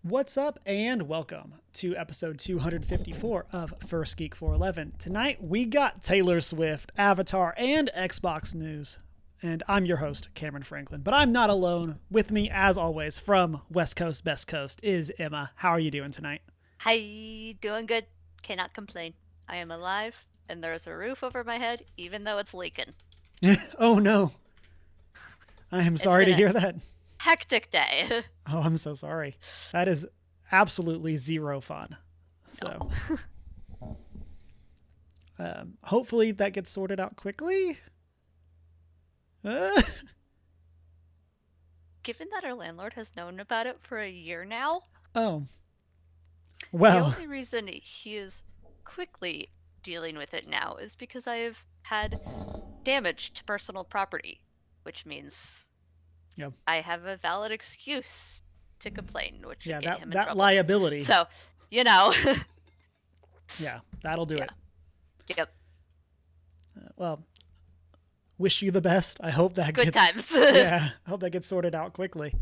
What's up, and welcome to episode 254 of First Geek 411. Tonight, we got Taylor Swift, Avatar, and Xbox news. And I'm your host, Cameron Franklin. But I'm not alone. With me, as always, from West Coast, Best Coast, is Emma. How are you doing tonight? Hi, doing good. Cannot complain. I am alive, and there's a roof over my head, even though it's leaking. Oh no, I am It's sorry been to a hear that. hectic day. Oh, I'm so sorry. That is absolutely zero fun. No. So, hopefully that gets sorted out quickly. Uh, Given that our landlord has known about it for a year now, oh, the well, only reason he is quickly dealing with it now is because I have had damage to personal property, which means yeah, I have a valid excuse to complain, which would yeah, get that him in that trouble. liability. So, you know, Yeah, that'll do yeah, it. yep, Well, wish you the best. I hope that good gets, times. yeah, I hope that gets sorted out quickly.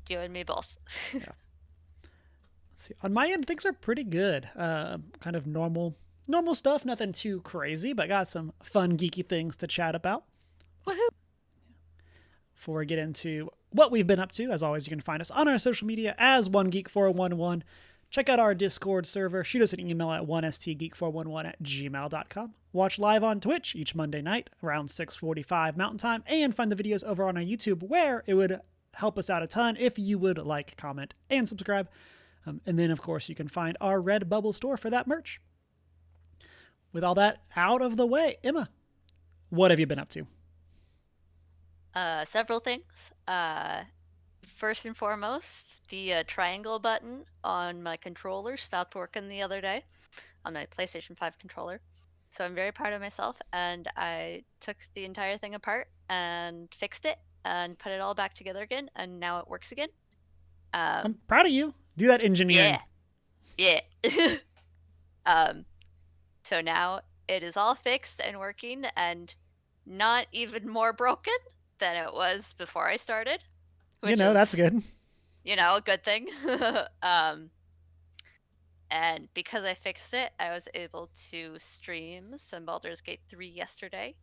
You and me both. Yeah. Let's see. On my end, things are pretty good. Kind of normal stuff. Nothing too crazy, but got some fun, geeky things to chat about. Woohoo! Before we get into what we've been up to, as always, you can find us on our social media as OneGeek411. Check out our Discord server. Shoot us an email at 1stgeek411@gmail.com. Watch live on Twitch each Monday night around 6:45 Mountain Time, and find the videos over on our YouTube, where it would help us out a ton if you would like, comment, and subscribe. And then, of course, you can find our Redbubble store for that merch. With all that out of the way, Emma, what have you been up to? Several things. First and foremost, the triangle button on my controller stopped working the other day on my PlayStation 5 controller. So I'm very proud of myself, and I took the entire thing apart and fixed it and put it all back together again, and now it works again. I'm Um, proud of you. Do that engineering. yeah, yeah. um, so now it is all fixed and working and not even more broken than it was before I started, You which know, that's is, good. a good thing. um, and because I fixed it, I was able to stream some Baldur's Gate 3 yesterday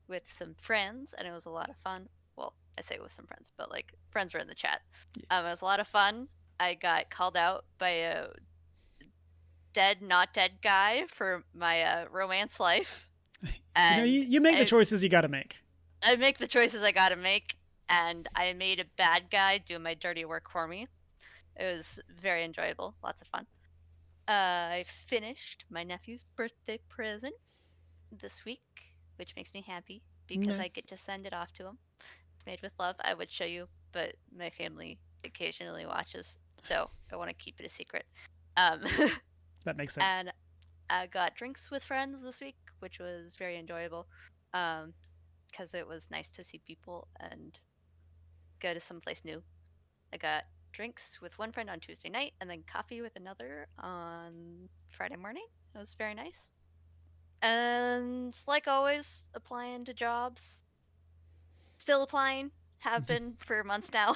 with some friends, and it was a lot of fun. Well, I say with some friends, but like friends were in the chat. It was a lot of fun. I got called out by a dead, not dead guy for my romance life, You know, and you make the I, choices you got to make. I make the choices I gotta make, and I made a bad guy do my dirty work for me. It was very enjoyable, lots of fun. I finished my nephew's birthday present this week, which makes me happy because I Nice. get to send it off to him. It's made with love. I would show you, but my family occasionally watches, so I want to keep it a secret. Um, That makes sense. and I got drinks with friends this week, which was very enjoyable because it was nice to see people and go to someplace new. I got drinks with one friend on Tuesday night and then coffee with another on Friday morning. It was very nice. And like always, applying to jobs. Still applying. Have been for months now.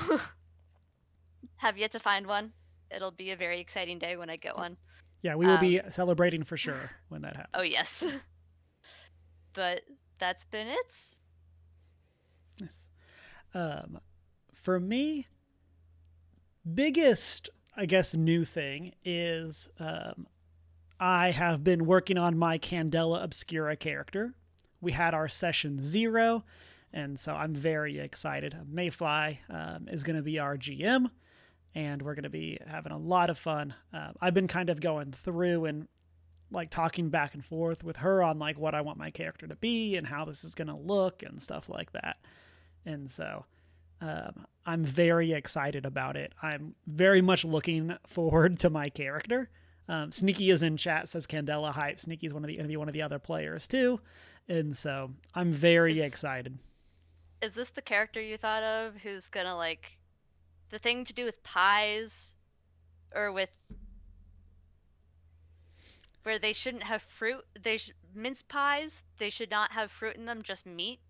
Have yet to find one. It'll be a very exciting day when I get one. Yeah, we will be Um, celebrating for sure when that oh, happens. yes. But that's been it. Nice. Um, for me, biggest, I guess, new thing is I have been working on my Candela Obscura character. We had our session 0, and so I'm very excited. Mayfly is going to be our GM, and we're going to be having a lot of fun. I've been kind of going through and like talking back and forth with her on like what I want my character to be and how this is going to look and stuff like that. And so I'm very excited about it. I'm very much looking forward to my character. Sneaky is in chat, says Candela hype. Sneaky is going to be one of the other players too, and so I'm very Is excited. is this the character you thought of who's gonna like the thing to do with pies or with where they shouldn't have fruit? Mince pies. They should not have fruit in them, just meat.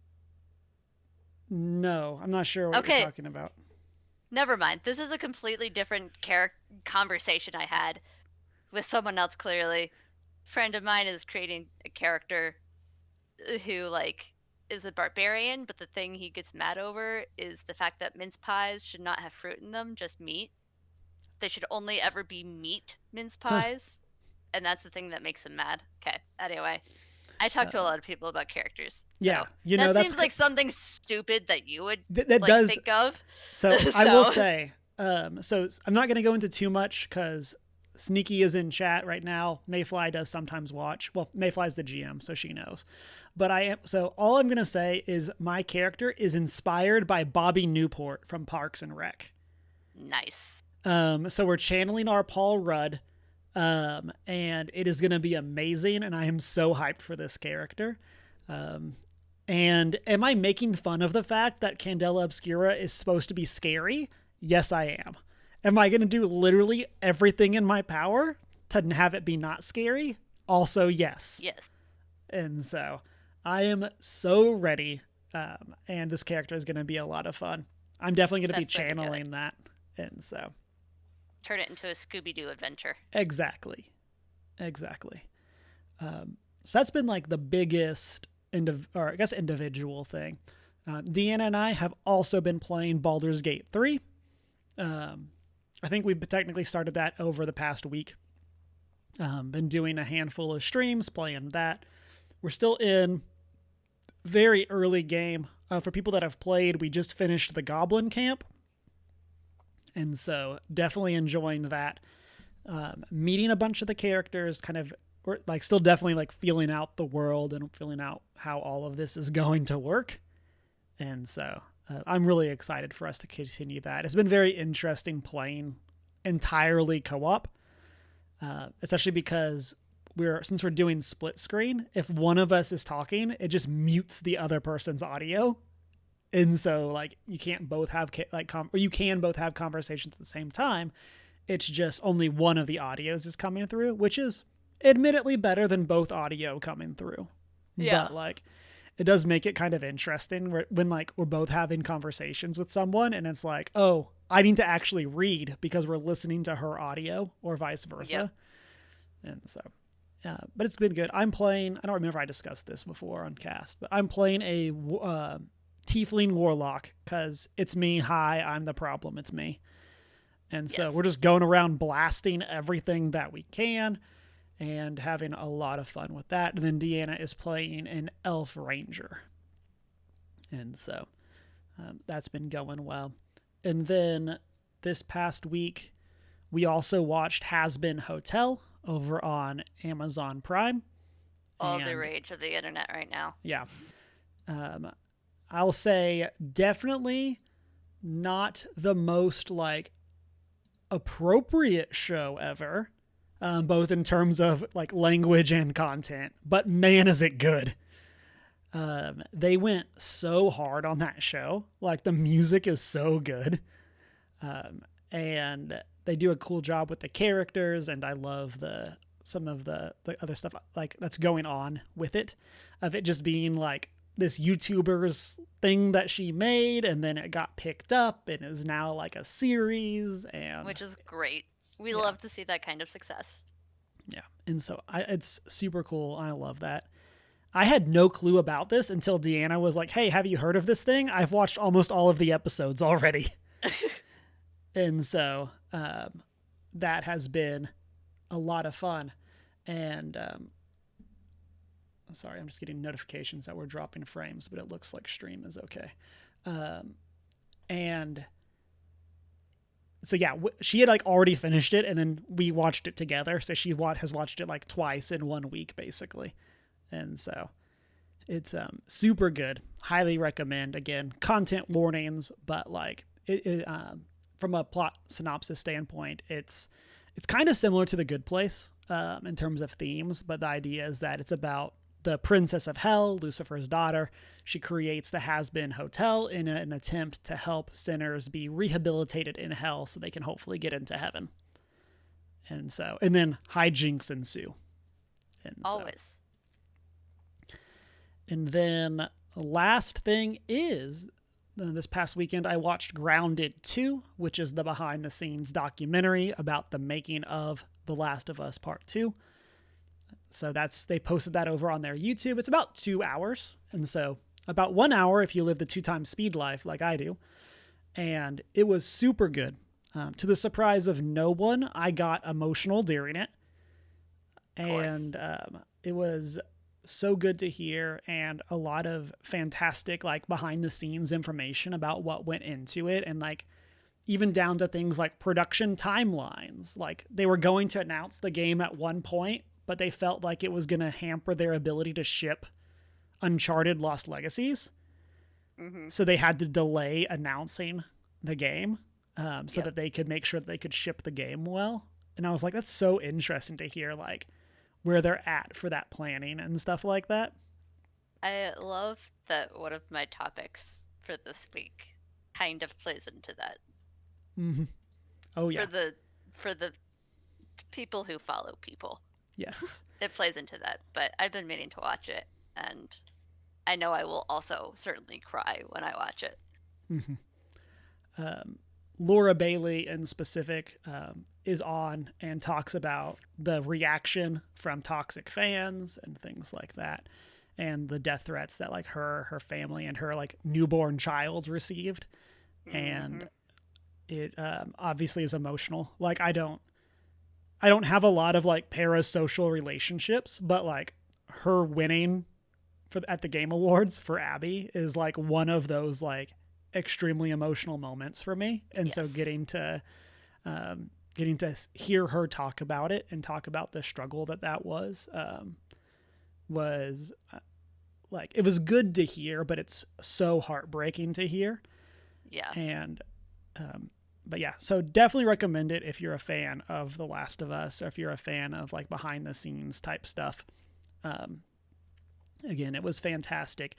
No, I'm not sure what you're Okay, talking about. Never mind. This is a completely different conversation I had with someone else. Clearly, friend of mine is creating a character who like is a barbarian, but the thing he gets mad over is the fact that mince pies should not have fruit in them, just meat. They should only ever be meat mince Huh. pies, and that's the thing that makes him mad. Okay. Anyway, I talk to a lot of people about characters, Yeah, so you know that that's seems like something stupid that you would that like does. think of. So I will So say, so I'm not going to go into too much because Sneaky is in chat right now. Mayfly does sometimes watch. Well, Mayfly's the GM, so she knows. But I am so all I'm going to say is my character is inspired by Bobby Newport from Parks and Rec. nice. So we're channeling our Paul Rudd, and it is going to be amazing. And I am so hyped for this character. And am I making fun of the fact that Candela Obscura is supposed to be scary? Yes, I am. Am I going to do literally everything in my power to have it be not scary? Also, yes. Yes. And so I am so ready. And this character is going to be a lot of fun. I'm definitely going to be That's so good. channeling that. And so. Turn it into a Scooby-Doo adventure. Exactly. Exactly. So that's been like the biggest, or I guess individual thing. Deanna and I have also been playing Baldur's Gate 3. I think we've technically started that over the past week. Been doing a handful of streams playing that. We're still in very early game. For people that have played, we just finished the Goblin Camp. And so definitely enjoying that. Meeting a bunch of the characters, kind of like still definitely like feeling out the world and feeling out how all of this is going to work. And so I'm really excited for us to continue that. It's been very interesting playing entirely co-op, especially because since we're doing split screen, if one of us is talking, it just mutes the other person's audio. And so like you can't both have or you can both have conversations at the same time. It's just only one of the audios is coming through, which is admittedly better than both audio coming through. Yeah. But like it does make it kind of interesting when like we're both having conversations with someone and it's like, oh, I need to actually read because we're listening to her audio or vice versa. Yep. And so, but it's been good. I'm playing, I don't remember if I discussed this before on cast, but I'm playing a Tiefling Warlock because it's me. Hi, I'm the problem. It's me. And so we're just going around blasting everything that we can and having a lot of fun with that. And then Deanna is playing an Elf Ranger. And so that's been going well. And then this past week, we also watched Has Been Hotel over on Amazon Prime. All the rage of the internet right now. Yeah. I'll say definitely not the most like appropriate show ever, both in terms of like language and content, but man is it good. They went so hard on that show. Like the music is so good. And they do a cool job with the characters, and I love some of the other stuff like that's going on with it, of it just being like this YouTuber's thing that she made, and then it got picked up and is now like a series, and which is great. We love to see that kind of success. Yeah, and so it's super cool. I love that. I had no clue about this until Deanna was like, "Hey, have you heard of this thing? I've watched almost all of the episodes already." And so that has been a lot of fun. And sorry, I'm just getting notifications that we're dropping frames, but it looks like stream is okay. And so yeah, she had like already finished it, and then we watched it together. So she has watched it like twice in 1 week, basically. And so it's super good. Highly recommend. Again, content warnings, but like from a plot synopsis standpoint, it's kind of similar to The Good Place in terms of themes, but the idea is that it's about the Princess of Hell, Lucifer's daughter. She creates the Has Been Hotel in an attempt to help sinners be rehabilitated in hell so they can hopefully get into heaven. And then hijinks ensue. Always. And then last thing is This past weekend, I watched Grounded 2, which is the behind the scenes documentary about the making of The Last of Us Part 2. So they posted that over on their YouTube. It's about 2 hours. And so about 1 hour if you live the 2 times speed life like I do. And it was super good. To the surprise of no one, I got emotional during it. And it was so good to hear, and a lot of fantastic like behind the scenes information about what went into it, and like even down to things like production timelines. Like they were going to announce the game at one point, but they felt like it was going to hamper their ability to ship Uncharted Lost Legacies. Mm-hmm. So they had to delay announcing the game so that they could make sure that they could ship the game well. And I was like, that's so interesting to hear, like where they're at for that planning and stuff like that. I love that one of my topics for this week kind of plays into that. Mm-hmm. Oh yeah. For the people who follow people. Yes. It plays into that. But I've been meaning to watch it, and I know I will also certainly cry when I watch it. Mm-hmm. Laura Bailey in specific is on and talks about the reaction from toxic fans and things like that, and the death threats that like her family and her like newborn child received. Mm-hmm. And it obviously is emotional. Like I don't have a lot of like parasocial relationships, but like her winning at the Game Awards for Abby is like one of those like extremely emotional moments for me. And so getting to hear her talk about it and talk about the struggle that was like, it was good to hear, but it's so heartbreaking to hear. Yeah. And but yeah, so definitely recommend it if you're a fan of The Last of Us, or if you're a fan of like behind the scenes type stuff. Again, it was fantastic.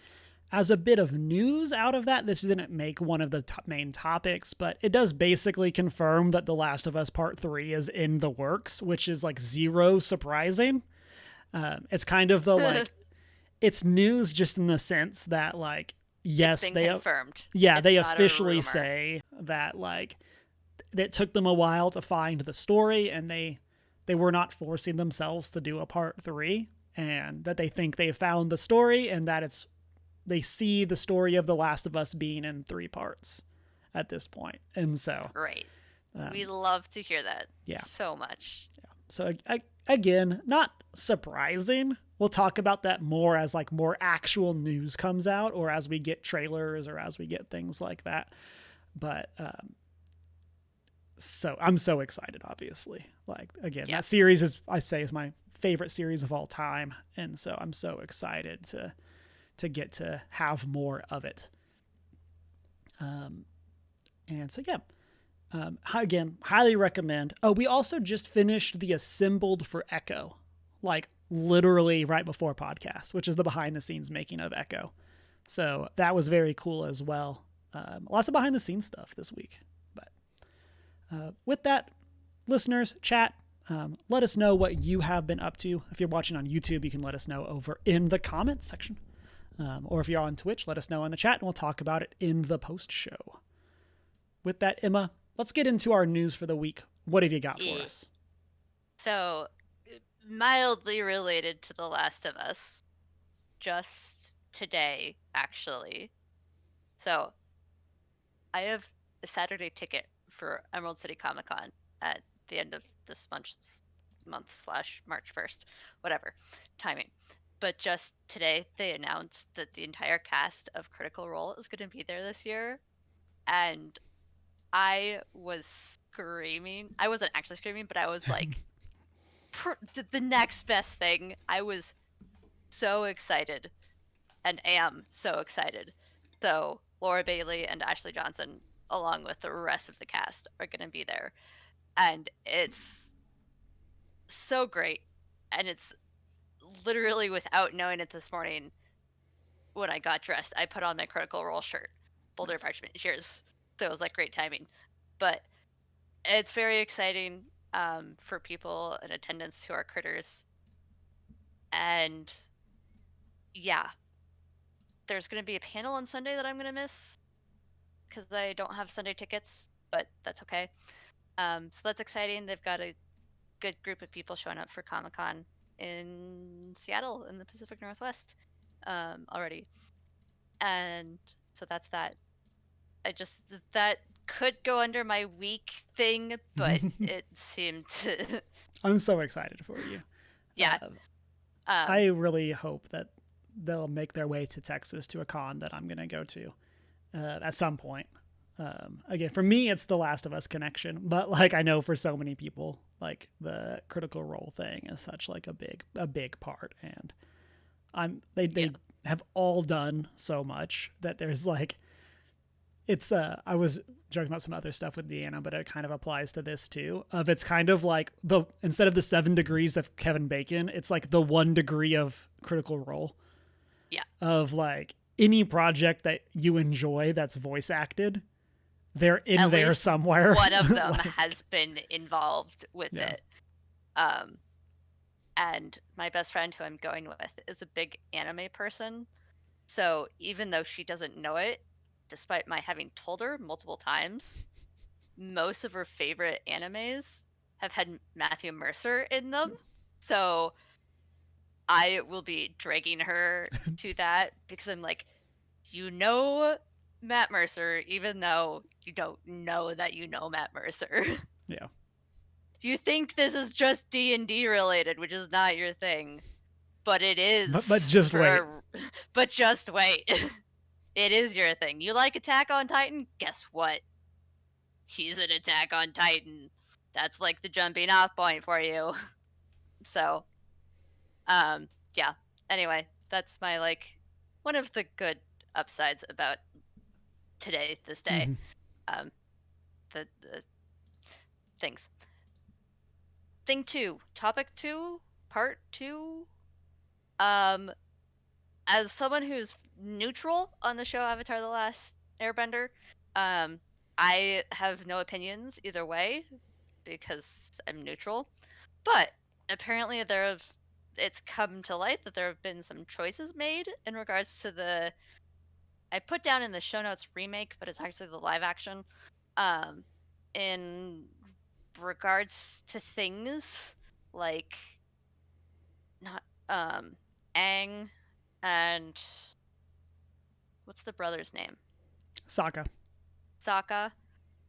As a bit of news out of that, this didn't make one of the main topics, but it does basically confirm that The Last of Us Part 3 is in the works, which is like zero surprising. It's kind of the like, it's news just in the sense that like, yes, it's been confirmed. Yeah, it's they officially say that like, it took them a while to find the story, and they were not forcing themselves to do a part 3, and that they think they found the story, and that they see the story of The Last of Us being in 3 parts at this point. And so great. We love to hear that. Yeah. So much. Yeah. So again, not surprising. We'll talk about that more as like more actual news comes out, or as we get trailers, or as we get things like that. But so I'm so excited, obviously. Like again, that series is my favorite series of all time, and so I'm so excited to get to have more of it. And so again, highly recommend. Oh, we also just finished the Assembled for Echo, like literally right before podcast, which is the behind the scenes making of Echo. So that was very cool as well. Lots of behind the scenes stuff this week. But with that, listeners, chat, let us know what you have been up to. If you're watching on YouTube, you can let us know over in the comments section. Or if you're on Twitch, let us know in the chat, and we'll talk about it in the post show. With that, Emma, let's get into our news for the week. What have you got for us? So, mildly related to The Last of Us, just today, actually. So, I have a Saturday ticket for Emerald City Comic Con at the end of this month/March 1st, whatever timing. But just today, they announced that the entire cast of Critical Role is going to be there this year. And I was screaming. I wasn't actually screaming, but I was like, the next best thing. I was so excited, and am so excited. So Laura Bailey and Ashley Johnson, along with the rest of the cast, are going to be there. And it's so great. And it's literally, without knowing it this morning, when I got dressed, I put on my Critical Role shirt. Boulder Parchment. Cheers. So it was like great timing. But it's very exciting for people in attendance who are critters. And yeah, there's going to be a panel on Sunday that I'm going to miss. because I don't have Sunday tickets, but that's okay. So that's exciting. They've got a good group of people showing up for Comic-Con in Seattle in the Pacific Northwest already. And so that's that. I just that could go under my week thing, but it seemed to I'm so excited for you. yeah. I really hope that they'll make their way to Texas to a con that I'm going to go to at some point. Again, for me, it's the Last of Us connection, but like I know for so many people, like the Critical Role thing is such like a big part, and they have all done so much that there's like it's I was joking about some other stuff with Deanna, but it kind of applies to this too. Of it's kind of like the instead of the 7 degrees of Kevin Bacon, it's like the 1 degree of Critical Role. Yeah. Of like any project that you enjoy that's voice acted, they're in At there least somewhere. one of them like, has been involved with it. And my best friend who I'm going with is a big anime person. So even though she doesn't know it, despite my having told her multiple times, most of her favorite animes have had Matthew Mercer in them. So I will be dragging her to that because I'm like, you know Matt Mercer, even though you don't know that you know Matt Mercer. Yeah. You think this is just D&D related, which is not your thing, but it is. But just wait. But just wait. It is your thing. You like Attack on Titan? Guess what? He's an Attack on Titan. That's like the jumping off point for you. So, yeah. Anyway, that's my like one of the good upsides about this day. Mm-hmm. The things. Thing 2, topic 2, part 2. As someone who's neutral on the show Avatar: The Last Airbender, I have no opinions either way because I'm neutral. But apparently it's come to light that there have been some choices made in regards to the I put down in the show notes remake, but it's actually the live action. In regards to things like not Aang and what's the brother's name? Sokka. Sokka.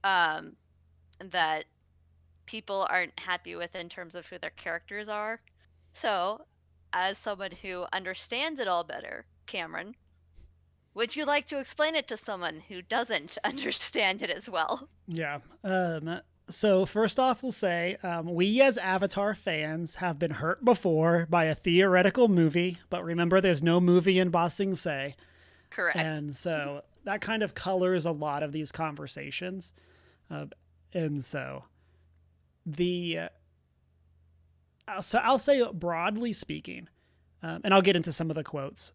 That people aren't happy with in terms of who their characters are. So, as someone who understands it all better, Cameron, would you like to explain it to someone who doesn't understand it as well? Yeah. So first off, we'll say we as Avatar fans have been hurt before by a theoretical movie, but remember, there's no movie in Ba Sing Se. Correct. And so that kind of colors a lot of these conversations. And so I'll say broadly speaking, and I'll get into some of the quotes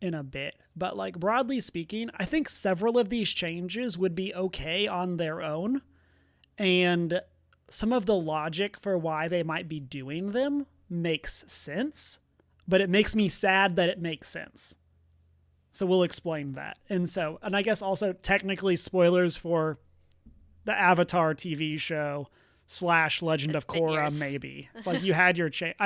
in a bit, but like broadly speaking, I think several of these changes would be okay on their own. And some of the logic for why they might be doing them makes sense, but it makes me sad that it makes sense. So we'll explain that. And I guess also technically spoilers for the Avatar TV show / Legend of Korra, maybe. Like you had your chance.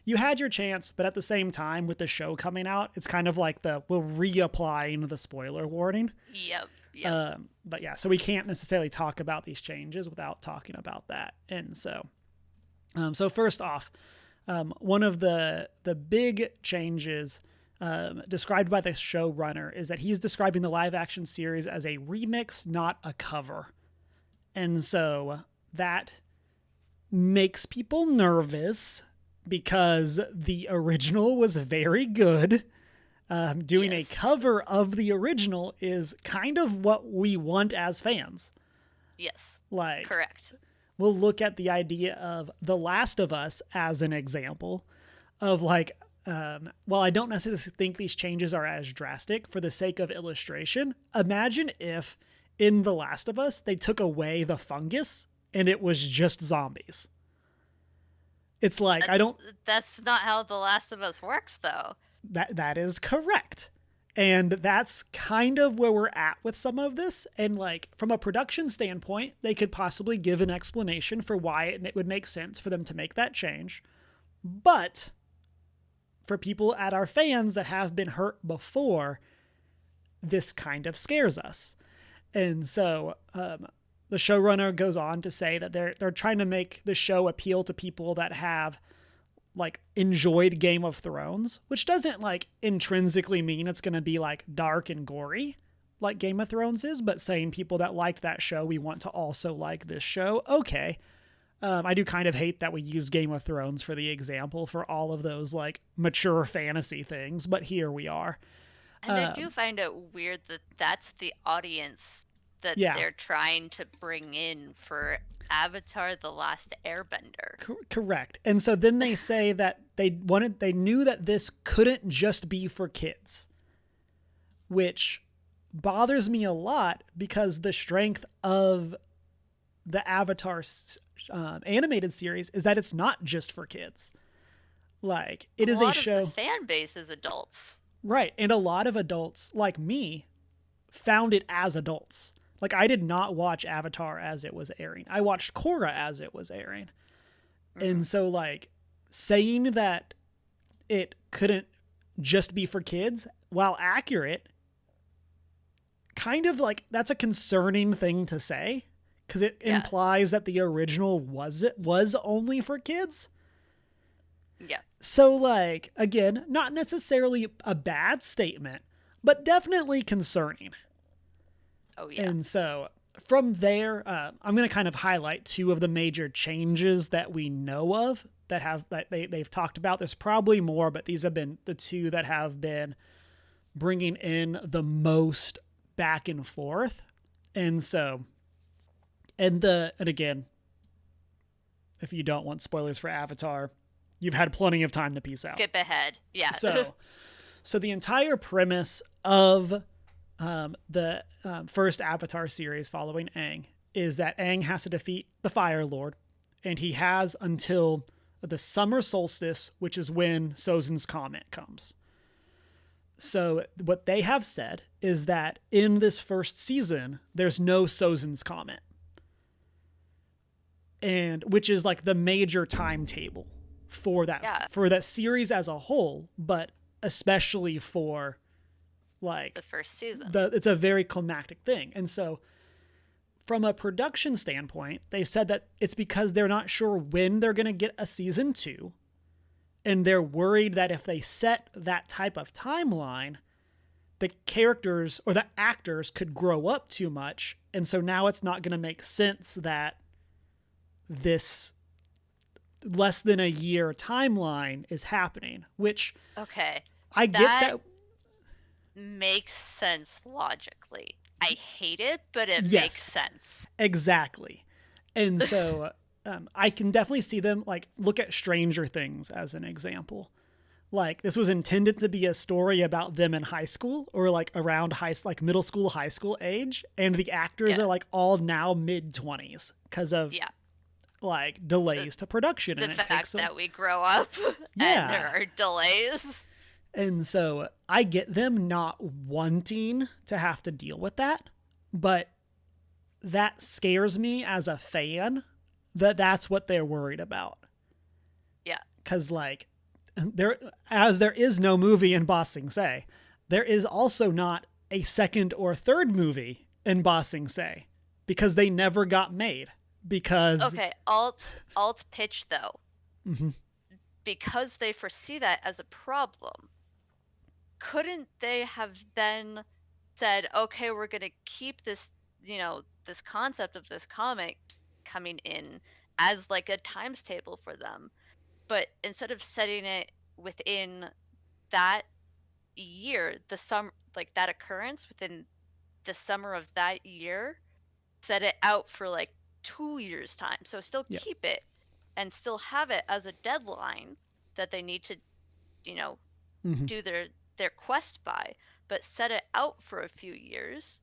You had your chance, but at the same time, with the show coming out, it's kind of like we're reapplying the spoiler warning. Yep. But yeah, so we can't necessarily talk about these changes without talking about that. And so first off, one of the big changes described by the showrunner is that he's describing the live action series as a remix, not a cover. And so that makes people nervous because the original was very good. Doing a cover of the original is kind of what we want as fans. Yes. Like, correct. We'll look at the idea of The Last of Us as an example of like, while I don't necessarily think these changes are as drastic, for the sake of illustration, imagine if in The Last of Us they took away the fungus and it was just zombies. It's like, That's not how The Last of Us works, though. That is correct. And that's kind of where we're at with some of this. And like from a production standpoint, they could possibly give an explanation for why it would make sense for them to make that change. But for people at our fans that have been hurt before, this kind of scares us. And so the showrunner goes on to say that they're trying to make the show appeal to people that have like enjoyed Game of Thrones, which doesn't like intrinsically mean it's going to be like dark and gory like Game of Thrones is, but saying people that liked that show, we want to also like this show. Okay. I do kind of hate that we use Game of Thrones for the example for all of those like mature fantasy things, but here we are. And I do find it weird that that's the audience that Yeah. they're trying to bring in for Avatar: The Last Airbender. Correct. And so then they say that they knew that this couldn't just be for kids, which bothers me a lot because the strength of the Avatar animated series is that it's not just for kids. Like it is a show. A lot of the fan base is adults. Right. And a lot of adults like me found it as adults. Like I did not watch Avatar as it was airing. I watched Korra as it was airing. Mm-hmm. And so like saying that it couldn't just be for kids, while accurate, kind of like that's a concerning thing to say because it implies that the original was only for kids. Yeah. So like again, not necessarily a bad statement, but definitely concerning. Oh yeah. And so from there, I'm going to kind of highlight two of the major changes that we know of that they've talked about. There's probably more, but these have been the two that have been bringing in the most back and forth. And so, and again, if you don't want spoilers for Avatar, you've had plenty of time to peace out. Skip ahead. Yeah. So the entire premise of the first Avatar series following Aang is that Aang has to defeat the Fire Lord, and he has until the summer solstice, which is when Sozin's Comet comes. So what they have said is that in this first season, there's no Sozin's Comet, and which is like the major timetable for that series as a whole, but especially for like the first season. It's a very climactic thing. And so from a production standpoint, they said that it's because they're not sure when they're going to get a season 2. And they're worried that if they set that type of timeline, the characters or the actors could grow up too much. And so now it's not going to make sense that this less than a year timeline is happening, which I get that makes sense logically. I hate it, but it makes sense. Exactly. And so I can definitely see them like look at Stranger Things as an example. Like this was intended to be a story about them in high school or like around middle school, high school age. And the actors are like all now mid-20s because of like delays to production. The fact that we grow up and there are delays. And so I get them not wanting to have to deal with that, but that scares me as a fan that's what they're worried about. Yeah. Because like there is no movie in Ba Sing Se, there is also not a second or third movie in Ba Sing Se because they never got made. Because alt pitch though. Mm-hmm. Because they foresee that as a problem, couldn't they have then said, okay, we're going to keep this, this concept of this comic coming in as like a times table for them, but instead of setting it within that year, like that occurrence within the summer of that year, set it out for like 2 years time. So still keep it and still have it as a deadline that they need to, do their quest by, but set it out for a few years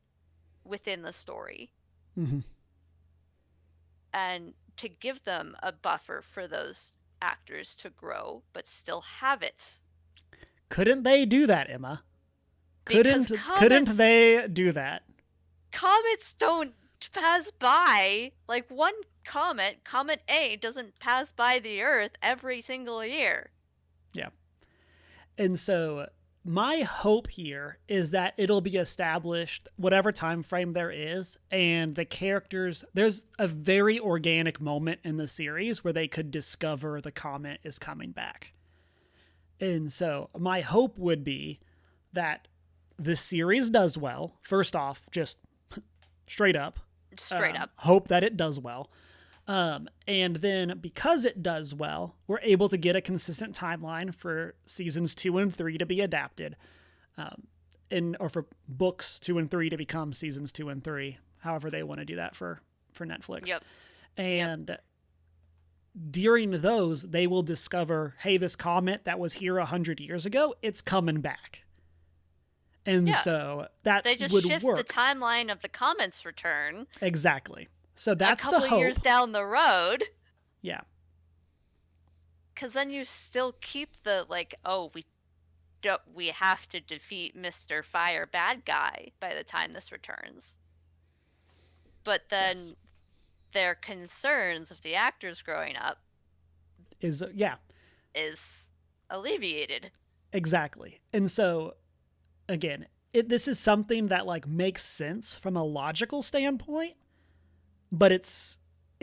within the story. Mm-hmm. And to give them a buffer for those actors to grow, but still have it. Couldn't they do that, Emma? because couldn't they do that? Comets don't pass by. Like, one comet, Comet A, doesn't pass by the Earth every single year. Yeah. And so my hope here is that it'll be established whatever time frame there is, and the characters, there's a very organic moment in the series where they could discover the comet is coming back. And so my hope would be that the series does well. First off, just straight up hope that it does well. And then because it does well, we're able to get a consistent timeline for seasons 2 and 3 to be adapted, or for books 2 and 3 to become seasons 2 and 3, however they want to do that for Netflix. Yep. And during those, they will discover, hey, this comet that was here 100 years ago, it's coming back. And so that they just would shift work. the timeline of the comet's return. Exactly. So that's a couple the hope. years down the road. Yeah. Because then you still keep the, like, oh, we have to defeat Mr. Fire bad guy by the time this returns. But then their concerns of the actors growing up is alleviated. Exactly. And so again, this is something that like makes sense from a logical standpoint, but it's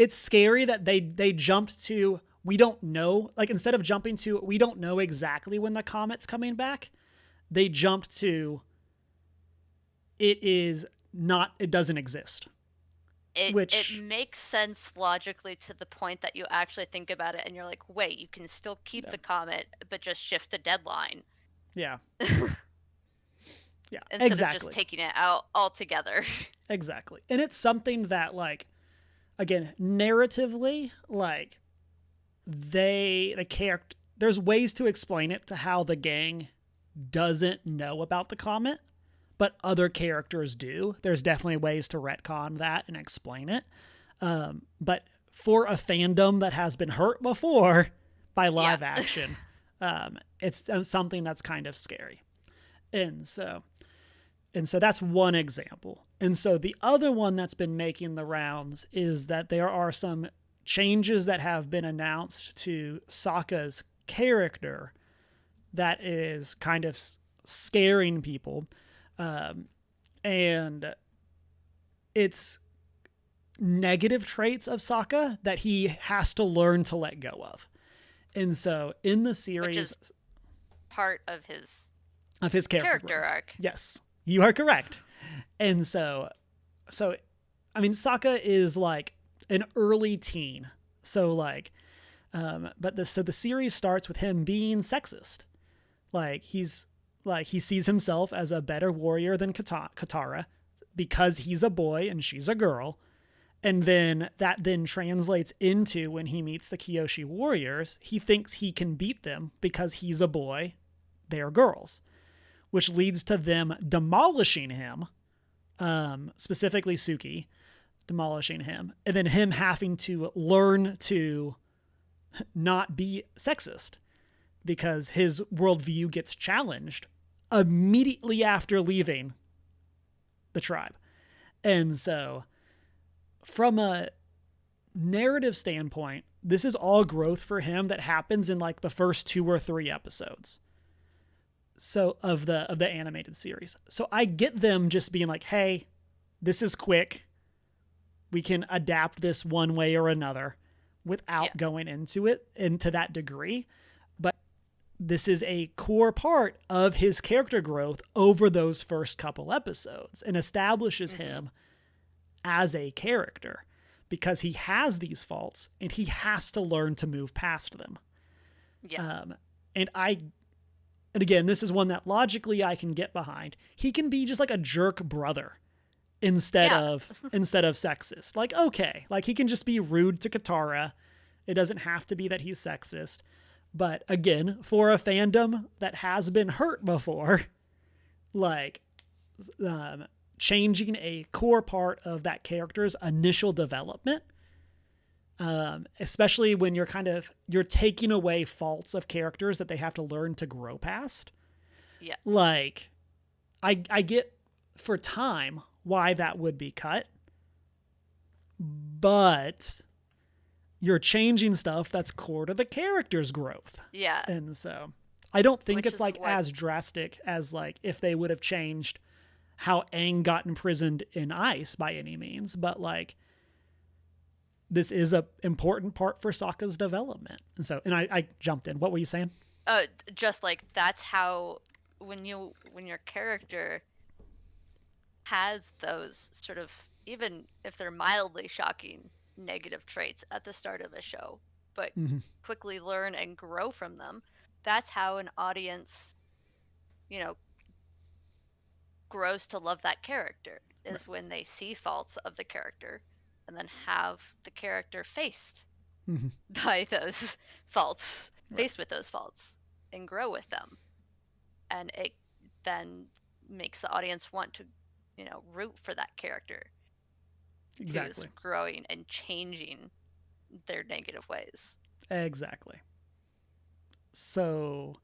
scary that they jumped to, we don't know, like instead of jumping to, we don't know exactly when the comet's coming back, they jumped to, it doesn't exist. It makes sense logically to the point that you actually think about it and you're like, wait, you can still keep the comet, but just shift the deadline. Yeah. Yeah, Instead of just taking it out altogether. Exactly. And it's something that, like, again, narratively, like, there's ways to explain it to how the gang doesn't know about the comet, but other characters do. There's definitely ways to retcon that and explain it. But for a fandom that has been hurt before by live action, it's something that's kind of scary. And so that's one example. And so the other one that's been making the rounds is that there are some changes that have been announced to Sokka's character that is kind of scaring people. And it's negative traits of Sokka that he has to learn to let go of. And so in the series, which is part of his character arc. Yes, you are correct. And so I mean, Sokka is like an early teen. So like, but the series starts with him being sexist. Like he sees himself as a better warrior than Katara because he's a boy and she's a girl. And then that translates into when he meets the Kyoshi warriors, he thinks he can beat them because he's a boy, they're girls, which leads to them demolishing him, specifically Suki demolishing him, and then him having to learn to not be sexist because his worldview gets challenged immediately after leaving the tribe. And so from a narrative standpoint, this is all growth for him that happens in like the first 2 or 3 episodes. So of the animated series. So I get them just being like, hey, this is quick. We can adapt this one way or another without going into it into that degree. But this is a core part of his character growth over those first couple episodes and establishes him as a character because he has these faults and he has to learn to move past them. Yeah. And again, this is one that logically I can get behind. He can be just like a jerk brother instead of sexist. Like, okay, like he can just be rude to Katara. It doesn't have to be that he's sexist. But again, for a fandom that has been hurt before, like changing a core part of that character's initial development, especially when you're taking away faults of characters that they have to learn to grow past. Yeah. Like, I get for time why that would be cut, but you're changing stuff that's core to the character's growth. Yeah. And so I don't think Which it's is like what as drastic as like if they would have changed how Aang got imprisoned in ice by any means, but like this is a important part for Sokka's development. And so, and I jumped in. What were you saying? just like that's how when your character has those sort of, even if they're mildly shocking negative traits at the start of a show, but quickly learn and grow from them, that's how an audience, you know, grows to love that character, is when they see faults of the character and then have the character faced by those faults, faced with those faults, and grow with them. And it then makes the audience want to, root for that character Exactly. who's growing and changing their negative ways. Exactly. So,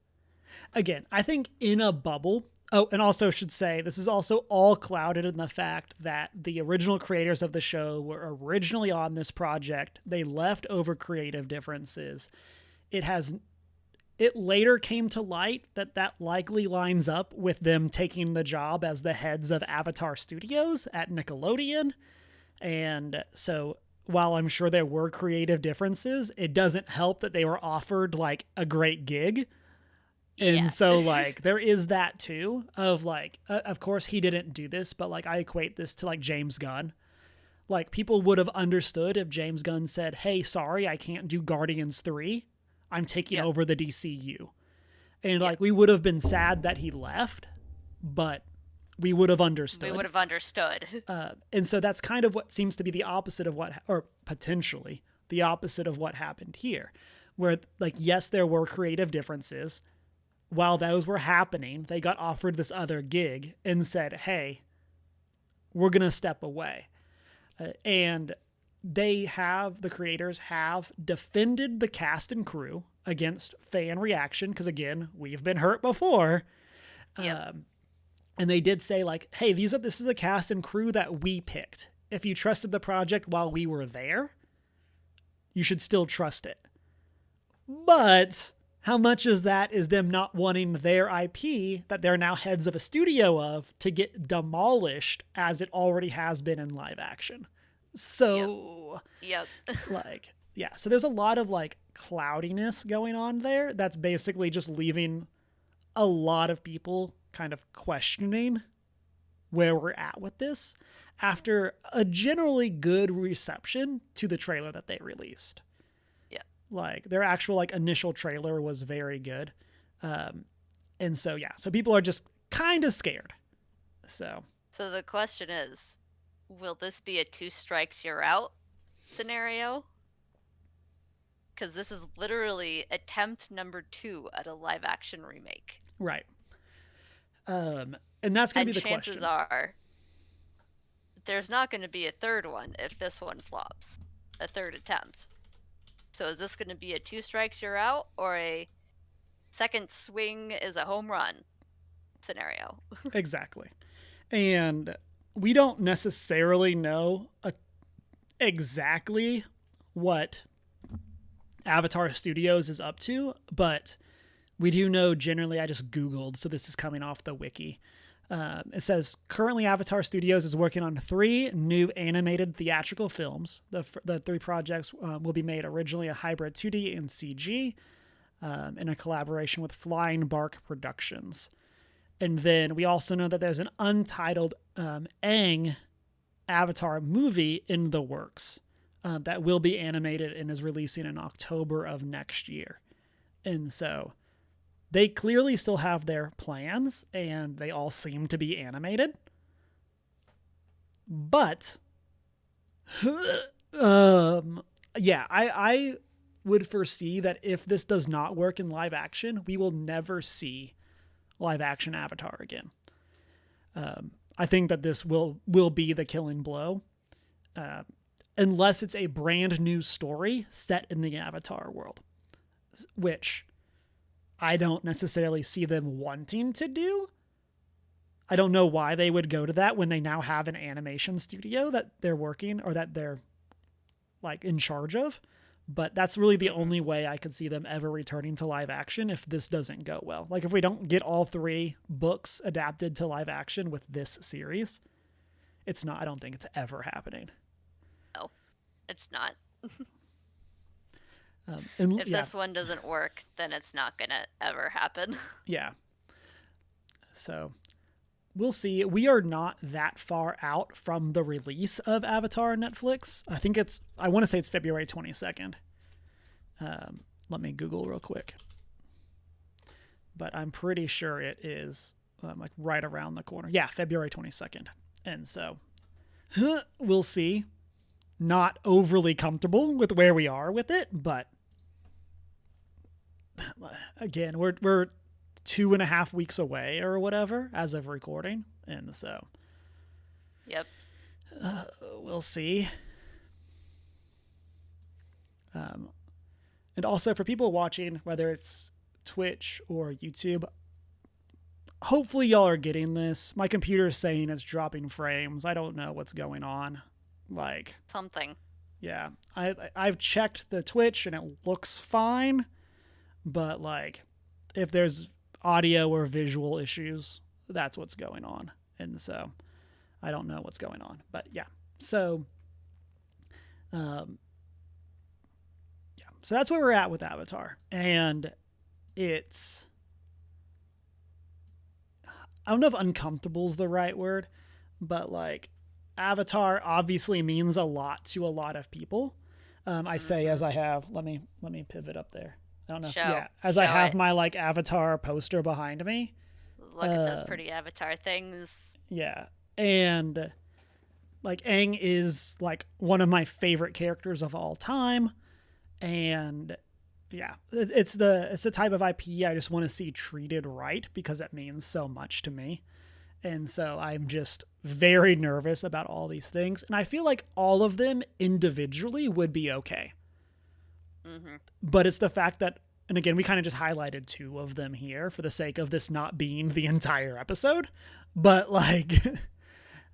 again, I think in a bubble. Oh, and also should say this is also all clouded in the fact that the original creators of the show were originally on this project. They left over creative differences. It later came to light that likely lines up with them taking the job as the heads of Avatar Studios at Nickelodeon. And so while I'm sure there were creative differences, it doesn't help that they were offered like a great gig. And so like there is that too of like, of course he didn't do this, but like I equate this to like James Gunn. Like people would have understood if James Gunn said, hey, sorry, I can't do Guardians 3. I'm taking over the DCU. And like we would have been sad that he left, but we would have understood. We would have understood. And so that's kind of what seems to be the opposite of or potentially the opposite of what happened here. Where like, yes, there were creative differences. While those were happening, they got offered this other gig and said, hey, we're going to step away. And the creators have defended the cast and crew against fan reaction. Because again, we've been hurt before. And they did say like, hey, this is the cast and crew that we picked. If you trusted the project while we were there, you should still trust it. But how much is that is them not wanting their IP that they're now heads of a studio of to get demolished as it already has been in live action? So, like, yeah. So there's a lot of like cloudiness going on there. That's basically just leaving a lot of people kind of questioning where we're at with this after a generally good reception to the trailer that they released. Like their actual like initial trailer was very good. And so, yeah, so people are just kind of scared. So the question is, will this be a 2 strikes you're out scenario? Because this is literally attempt number 2 at a live action remake. Right. And that's going to be the question. Chances are there's not going to be a third one if this one flops, a third attempt. So is this going to be a 2 strikes you're out or a second swing is a home run scenario? Exactly. And we don't necessarily know exactly what Avatar Studios is up to, but we do know generally, I just Googled, so this is coming off the wiki. It says currently Avatar Studios is working on 3 new animated theatrical films. The 3 projects will be made originally a hybrid 2D and CG in a collaboration with Flying Bark Productions. And then we also know that there's an untitled Aang Avatar movie in the works that will be animated and is releasing in October of next year. And so they clearly still have their plans, and they all seem to be animated. But, yeah, I would foresee that if this does not work in live action, we will never see live action Avatar again. I think that this will be the killing blow, unless it's a brand new story set in the Avatar world, which I don't necessarily see them wanting to do. I don't know why they would go to that when they now have an animation studio that they're working or that they're like in charge of. But that's really the only way I could see them ever returning to live action if this doesn't go well. Like if we don't get all 3 books adapted to live action with this series, I don't think it's ever happening. No, it's not. If this one doesn't work, then it's not going to ever happen. Yeah. So we'll see. We are not that far out from the release of Avatar on Netflix. I want to say it's February 22nd. Let me Google real quick. But I'm pretty sure it is like right around the corner. Yeah, February 22nd. And so we'll see. Not overly comfortable with where we are with it, but again, we're 2.5 weeks away or whatever as of recording. And so, yep. We'll see. And also for people watching, whether it's Twitch or YouTube, hopefully y'all are getting this. My computer is saying it's dropping frames. I don't know what's going on. Like something. Yeah. I've checked the Twitch and it looks fine. But like if there's audio or visual issues, that's what's going on. And so I don't know what's going on. But yeah. So so that's where we're at with Avatar. And it's, I don't know if uncomfortable is the right word, but like Avatar obviously means a lot to a lot of people. I say as I have, let me pivot up there. I don't know. As I have my like Avatar poster behind me. Look at those pretty Avatar things. Yeah. And like Aang is like one of my favorite characters of all time. And yeah, it's the type of IP I just want to see treated right because it means so much to me. And so I'm just very nervous about all these things. And I feel like all of them individually would be okay. Mm-hmm. But it's the fact that, and again, we kind of just highlighted 2 of them here for the sake of this not being the entire episode. But like,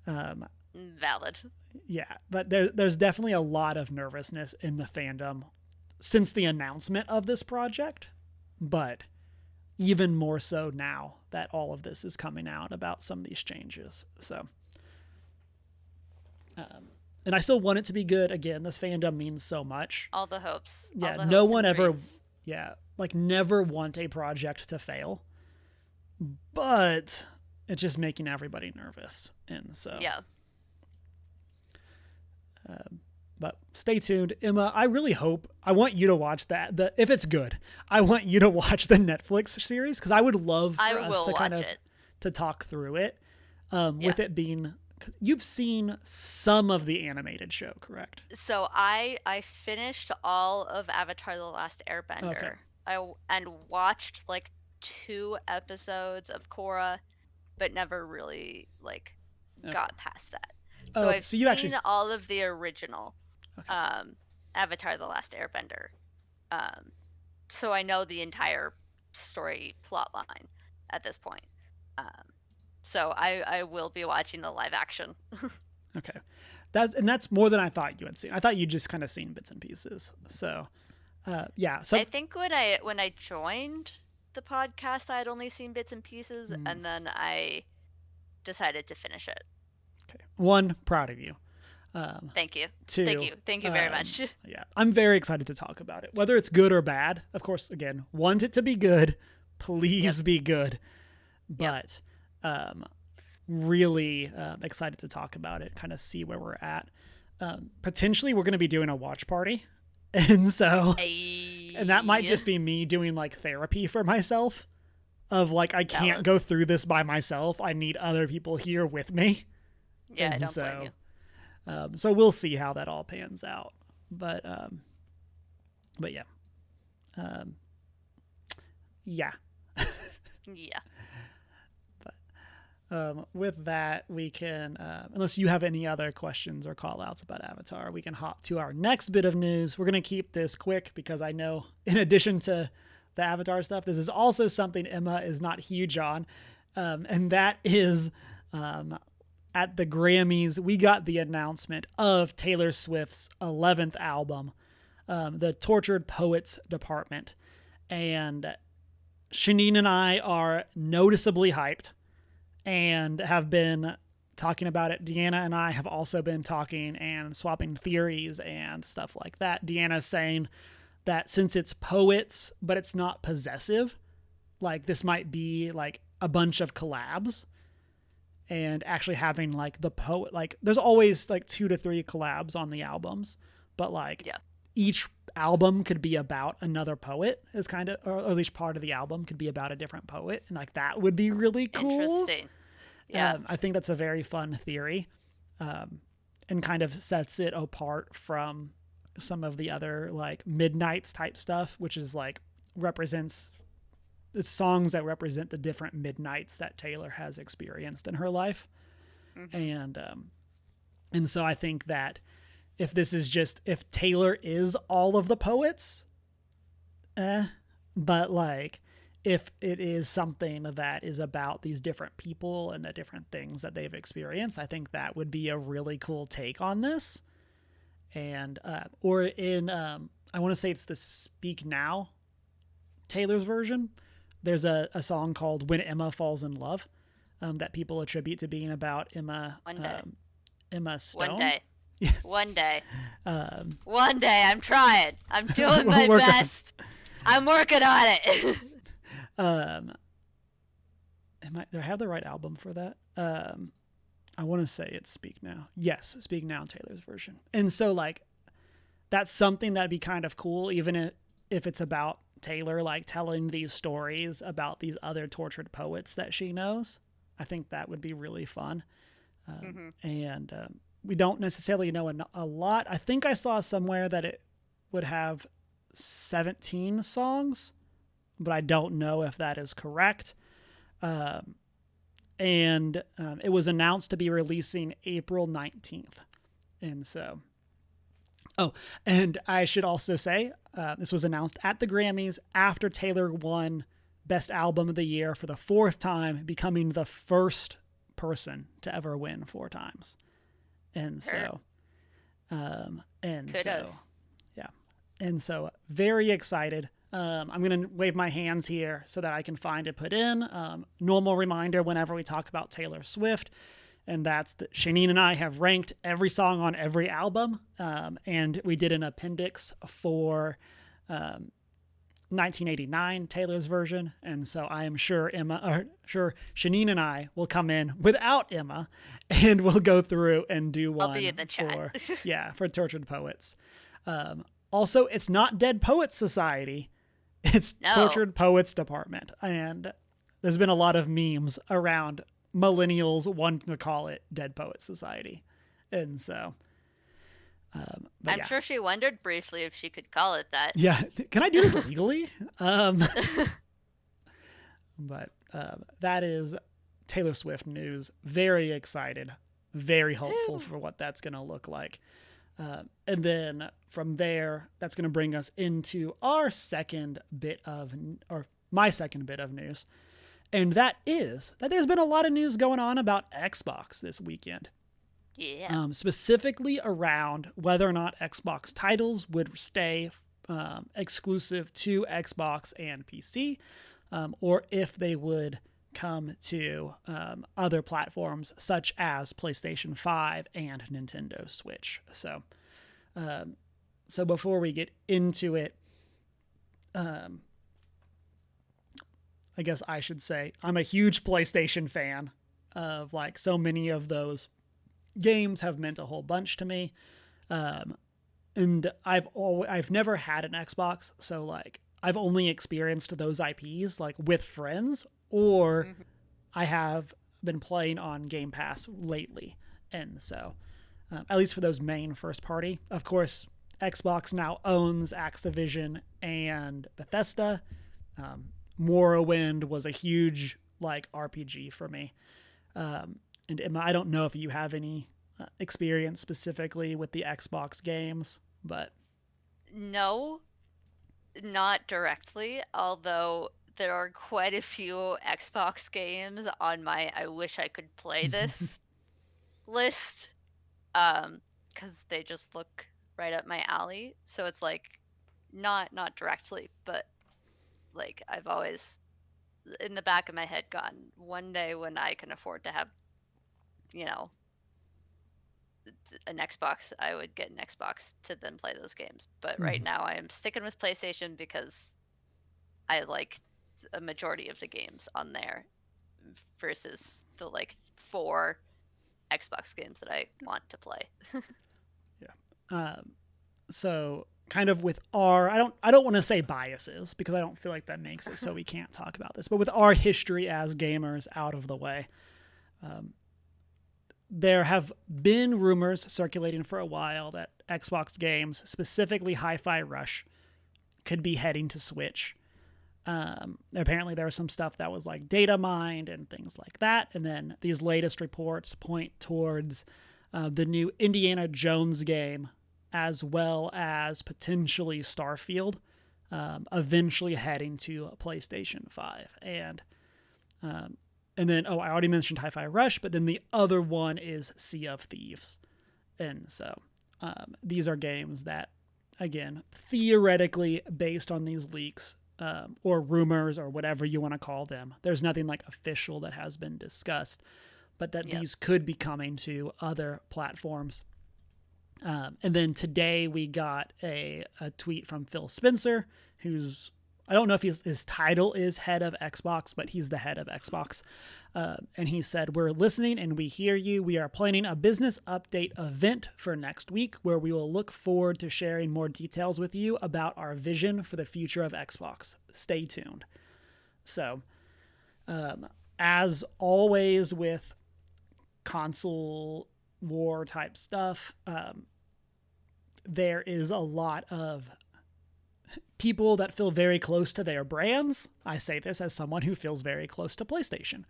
valid. Yeah, but there's definitely a lot of nervousness in the fandom since the announcement of this project, but even more so now that all of this is coming out about some of these changes. So, and I still want it to be good. Again, this fandom means so much. All the hopes. Yeah, all the no hopes one ever, dreams. Like never want a project to fail, but it's just making everybody nervous. And so, yeah. But stay tuned. Emma, I really hope, I want you to watch that. If it's good, I want you to watch the Netflix series because I would love for us to kind of to talk through it with it being, you've seen some of the animated show, correct? So I finished all of Avatar The Last Airbender. Okay. And watched like 2 episodes of Korra, but never really like got past that. So I've seen all of the original Avatar The Last Airbender. So I know the entire story plot line at this point. So I will be watching the live action. Okay. That's more than I thought you had seen. I thought you'd just kind of seen bits and pieces. So yeah. So I think when I joined the podcast, I had only seen bits and pieces, and then I decided to finish it. Okay. 1, proud of you. Thank you. 2, thank you very much. Yeah, I'm very excited to talk about it, whether it's good or bad. Of course, again, want it to be good. Please be good. But really excited to talk about it, kind of see where we're at. Potentially, we're going to be doing a watch party. And so, and that might just be me doing like therapy for myself of like, I can't go through this by myself. I need other people here with me. Yeah, and I don't blame you. So we'll see how that all pans out. But yeah. Yeah. Yeah. But with that, we can, unless you have any other questions or call outs about Avatar, we can hop to our next bit of news. We're going to keep this quick because I know in addition to the Avatar stuff, this is also something Emma is not huge on. And that is at the Grammys, we got the announcement of Taylor Swift's 11th album, the Tortured Poets Department. And Shanine and I are noticeably hyped and have been talking about it. Deanna and I have also been talking and swapping theories and stuff like that. Deanna's saying that since it's poets, but it's not possessive, like this might be like a bunch of collabs and actually having like the poet, like there's always like 2 to 3 collabs on the albums, but like each album could be about another poet is kind of, or at least part of the album could be about a different poet. And like that would be really cool. Interesting. Yeah. I think that's a very fun theory, and kind of sets it apart from some of the other like Midnights type stuff, which is like represents the songs that represent the different midnights that Taylor has experienced in her life. And so I think that if this is just, if Taylor is all of the poets, but like if it is something that is about these different people and the different things that they've experienced, I think that would be a really cool take on this. And, or in, I want to say it's the Speak Now Taylor's version. There's a song called When Emma Falls in Love, that people attribute to being about Emma, Emma Stone. One day. One day. One day. I'm trying. I'm doing my best. I'm working on it. Do I have the right album for that? I want to say it's Speak Now. Yes, Speak Now, Taylor's version. And so like that's something that'd be kind of cool, even if it's about Taylor like telling these stories about these other tortured poets that she knows. I think that would be really fun. And we don't necessarily know a lot. I think I saw somewhere that it would have 17 songs, but I don't know if that is correct. And it was announced to be releasing April 19th. And so, and I should also say, this was announced at the Grammys after Taylor won Best Album of the Year for the 4th time, becoming the first person to ever win 4 times. And so, and so very excited. I'm going to wave my hands here so that I can find and put in normal reminder whenever we talk about Taylor Swift. And that's that Shanine and I have ranked every song on every album. And we did an appendix for 1989 Taylor's version. And so I am sure Shanine and I will come in without Emma and we'll go through and do one. I'll be in the chat. for Tortured Poets. Also, it's not Dead Poets Society. It's Tortured Poets Department. And there's been a lot of memes around millennials wanting to call it Dead Poets Society. And so, I'm sure she wondered briefly if she could call it that. Yeah. Can I do this legally? But that is Taylor Swift news. Very excited. Very hopeful for what that's going to look like. And then from there, that's going to bring us into my second bit of news. And that is that there's been a lot of news going on about Xbox this weekend. Yeah. Specifically around whether or not Xbox titles would stay exclusive to Xbox and PC, or if they would come to other platforms such as PlayStation 5 and Nintendo Switch. So before we get into it, I guess I should say I'm a huge PlayStation fan of like so many of those games have meant a whole bunch to me. And I've never had an Xbox. So like I've only experienced those IPs like with friends, or I have been playing on Game Pass lately. And so, at least for those main first party, of course, Xbox now owns Activision and Bethesda. Morrowind was a huge like RPG for me. And Emma, I don't know if you have any experience specifically with the Xbox games, but no, not directly. Although there are quite a few Xbox games on my I wish I could play this list. Because they just look right up my alley. So it's like not directly, but like I've always in the back of my head gone one day when I can afford to have, you know, an Xbox, I would get an Xbox to then play those games. But right now I am sticking with PlayStation because I like a majority of the games on there versus the like 4 Xbox games that I want to play. Yeah. So kind of with our I don't want to say biases because I don't feel like that makes it so we can't talk about this, but with our history as gamers out of the way, there have been rumors circulating for a while that Xbox games, specifically Hi-Fi Rush, could be heading to Switch. Apparently there was some stuff that was like data mined and things like that, and then these latest reports point towards the new Indiana Jones game, as well as potentially Starfield, eventually heading to PlayStation 5. And then, I already mentioned Hi-Fi Rush, but then the other one is Sea of Thieves. And so these are games that, again, theoretically, based on these leaks or rumors or whatever you want to call them, there's nothing like official that has been discussed, but that these could be coming to other platforms. And then today we got a tweet from Phil Spencer, who's, I don't know if his title is head of Xbox, but he's the head of Xbox. And he said, "We're listening and we hear you. We are planning a business update event for next week where we will look forward to sharing more details with you about our vision for the future of Xbox. Stay tuned." So, as always with console war type stuff, there is a lot of people that feel very close to their brands. I say this as someone who feels very close to PlayStation.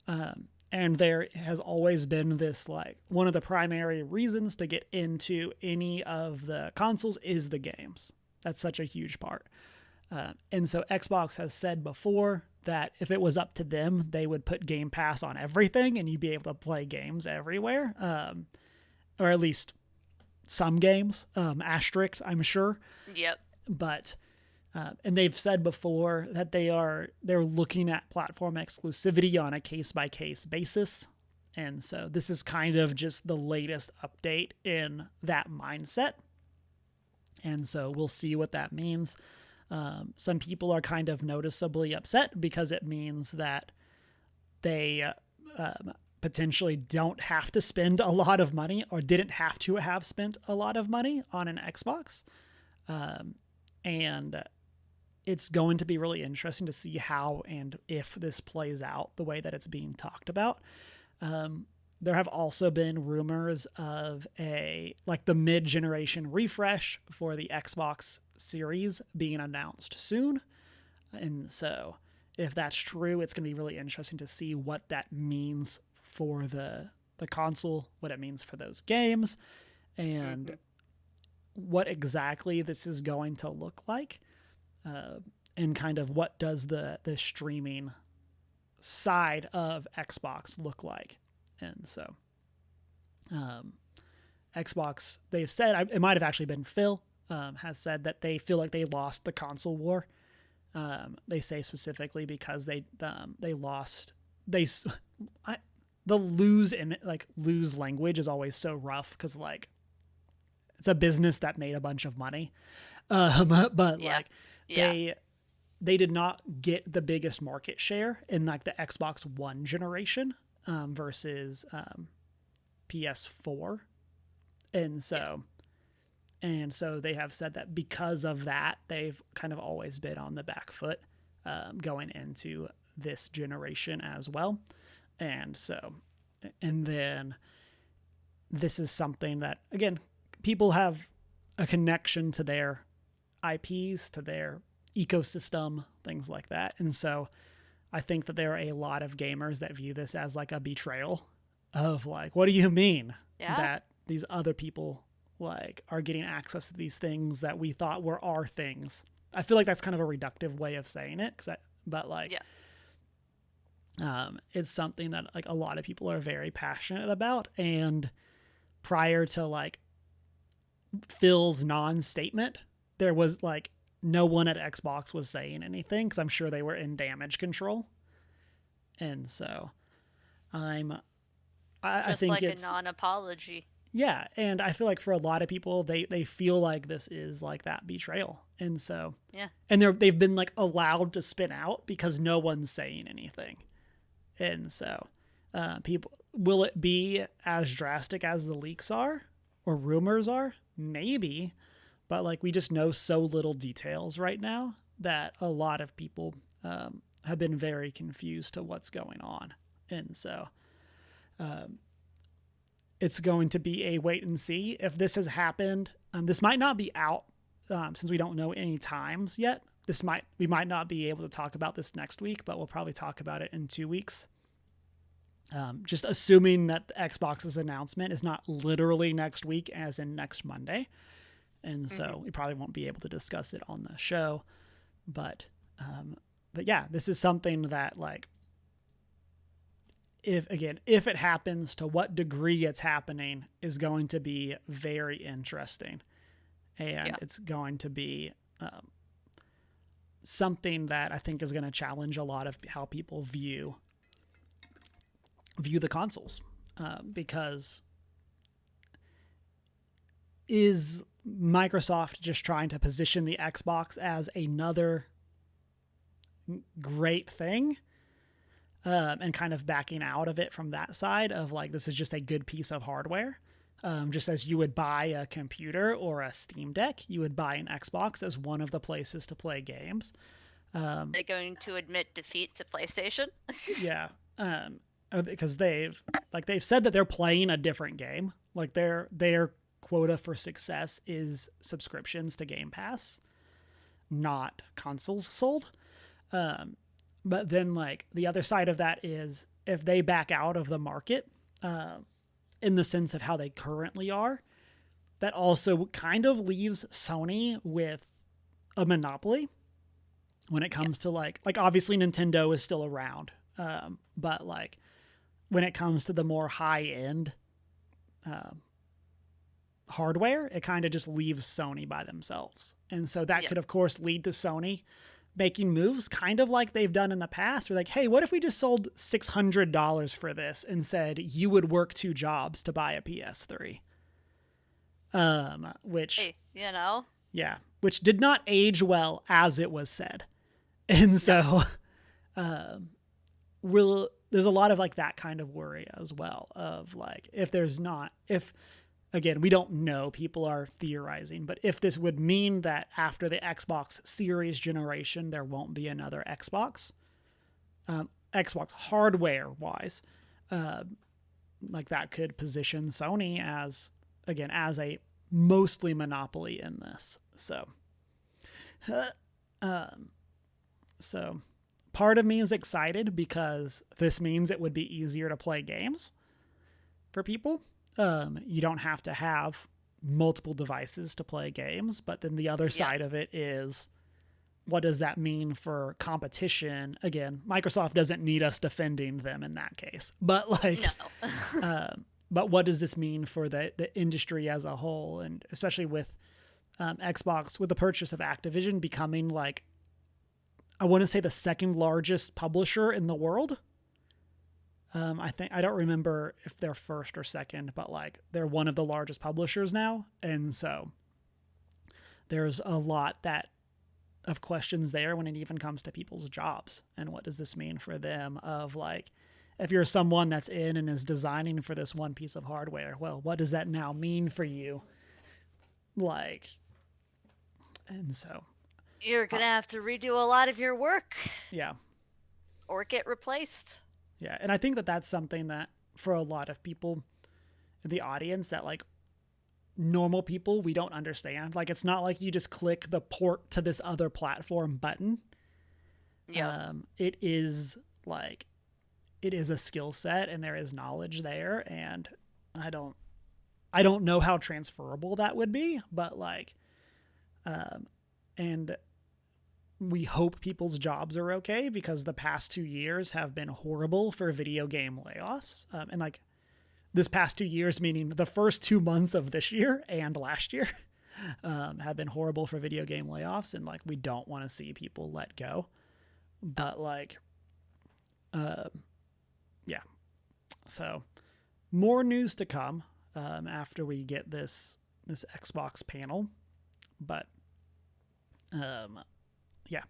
And there has always been this, like, one of the primary reasons to get into any of the consoles is the games. That's such a huge part. And so Xbox has said before that if it was up to them, they would put Game Pass on everything and you'd be able to play games everywhere. Or at least some games, asterisk, I'm sure. Yep. But and they've said before that they're looking at platform exclusivity on a case by case basis, and so this is kind of just the latest update in that mindset. And so we'll see what that means. Some people are kind of noticeably upset because it means that they potentially don't have to spend a lot of money or didn't have to have spent a lot of money on an Xbox. And it's going to be really interesting to see how and if this plays out the way that it's being talked about. There have also been rumors of the mid-generation refresh for the Xbox Series being announced soon. And so if that's true, it's going to be really interesting to see what that means for the console, what it means for those games, and what exactly this is going to look like, and kind of what does the streaming side of Xbox look like. And so Xbox, they've said, it might have actually been Phil, has said that they feel like they lost the console war. They say specifically because the lose language is always so rough because, like, it's a business that made a bunch of money. They did not get the biggest market share in like the Xbox One generation versus PS4. And so they have said that because of that, they've kind of always been on the back foot going into this generation as well. And then this is something that, again, people have a connection to their IPs, to their ecosystem, things like that. And so I think that there are a lot of gamers that view this as like a betrayal of, like, what do you mean that these other people like are getting access to these things that we thought were our things? I feel like that's kind of a reductive way of saying it, but like Yeah. it's something that like a lot of people are very passionate about. And prior to like Phil's non-statement, there was like no one at Xbox was saying anything because I'm sure they were in damage control. And so I Just think like a it's, non-apology. yeah, and I feel like for a lot of people, they feel like this is like that betrayal, and so, Yeah. and they've been like allowed to spin out because no one's saying anything, and so, people, will it be as drastic as the leaks are or rumors are? Maybe, but like we just know so little details right now that a lot of people have been very confused to what's going on, and so. Um, it's going to be a wait and see if this has happened. This might not be out since we don't know any times yet. We might not be able to talk about this next week, but we'll probably talk about it in 2 weeks. Just assuming that the Xbox's announcement is not literally next week, as in next Monday, and so we probably won't be able to discuss it on the show. But yeah, this is something that like if it happens, to what degree it's happening is going to be very interesting, and it's going to be something that I think is going to challenge a lot of how people view the consoles, because is Microsoft just trying to position the Xbox as another great thing? And kind of backing out of it from that side of like, this is just a good piece of hardware. Just as you would buy a computer or a Steam Deck, you would buy an Xbox as one of the places to play games. They're going to admit defeat to PlayStation. Yeah, because they've said that they're playing a different game. Like their quota for success is subscriptions to Game Pass, not consoles sold. But then, like, the other side of that is if they back out of the market, in the sense of how they currently are, that also kind of leaves Sony with a monopoly when it comes to like obviously Nintendo is still around, but like when it comes to the more high end hardware, it kind of just leaves Sony by themselves, and so that could of course lead to Sony making moves kind of like they've done in the past. We're like, hey, what if we just sold $600 for this and said you would work 2 jobs to buy a PS3? Which, hey, you know, yeah, which did not age well as it was said. And so there's a lot of like that kind of worry as well of like, if again, we don't know, people are theorizing, but if this would mean that after the Xbox Series generation, there won't be another Xbox, Xbox hardware wise, like that could position Sony as a mostly monopoly in this. So, so part of me is excited because this means it would be easier to play games for people. You don't have to have multiple devices to play games, but then the other side of it is, what does that mean for competition? Again, Microsoft doesn't need us defending them in that case, but like, no. but what does this mean for the industry as a whole? And especially with Xbox, with the purchase of Activision becoming like, I want to say the second largest publisher in the world. I don't remember if they're first or second, but like they're one of the largest publishers now. And so there's a lot of questions there when it even comes to people's jobs. And what does this mean for them of like, if you're someone that's in and is designing for this one piece of hardware, well, what does that now mean for you? Like, and so You're going to have to redo a lot of your work. Yeah. Or get replaced. Yeah, and I think that that's something that for a lot of people in the audience that like normal people, we don't understand. Like, it's not like you just click the port to this other platform button. Yeah. It is a skill set and there is knowledge there, and I don't know how transferable that would be, but like and we hope people's jobs are okay, because the past 2 years have been horrible for video game layoffs. And like this past 2 years, meaning the first 2 months of this year and last year, have been horrible for video game layoffs. And like, we don't want to see people let go. But like, yeah. So more news to come after we get this Xbox panel. But yeah,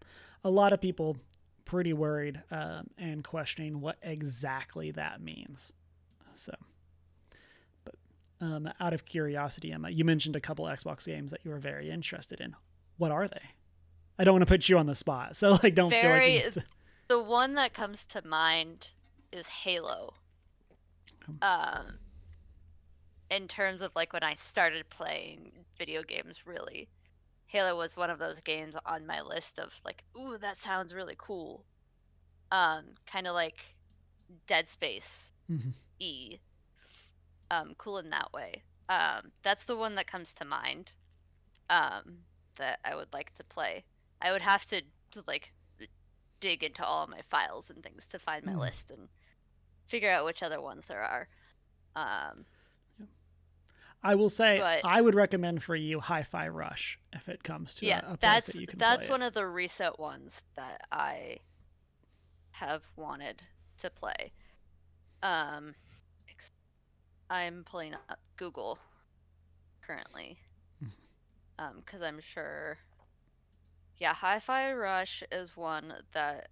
a lot of people pretty worried and questioning what exactly that means. So, but out of curiosity, Emma, you mentioned a couple Xbox games that you were very interested in. What are they? I don't want to put you on the spot, so like, don't feel like you need to... The one that comes to mind is Halo. In terms of like when I started playing video games, really, Halo was one of those games on my list of like, ooh, that sounds really cool. Kind of like Dead Space E. Cool in that way. That's the one that comes to mind. That I would like to play. I would have to like dig into all of my files and things to find my list and figure out which other ones there are. I will say, I would recommend for you Hi-Fi Rush if it comes to a place that you can play that's one of the recent ones that I have wanted to play. I'm pulling up Google currently, because I'm sure. Yeah, Hi-Fi Rush is one that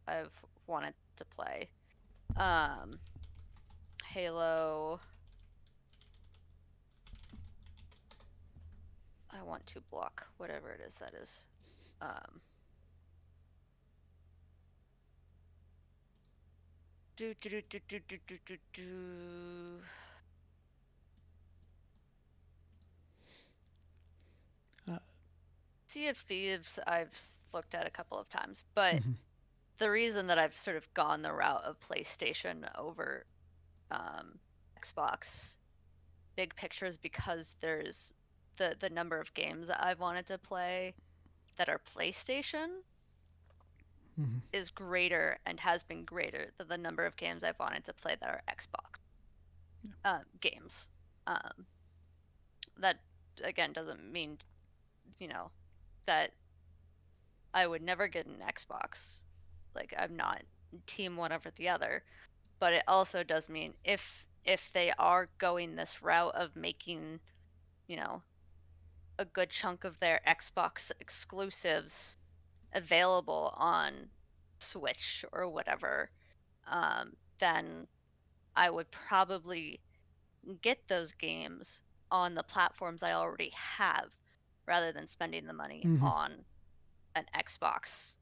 I've wanted to play. Halo. I want to block whatever it is that is. Sea of Thieves I've looked at a couple of times, but the reason that I've sort of gone the route of PlayStation over Xbox big picture is because there's the number of games that I've wanted to play that are PlayStation is greater and has been greater than the number of games I've wanted to play that are Xbox games. That again doesn't mean, that I would never get an Xbox. Like, I'm not team one over the other, but it also does mean if they are going this route of making, a good chunk of their Xbox exclusives available on Switch or whatever, then I would probably get those games on the platforms I already have rather than spending the money on an Xbox,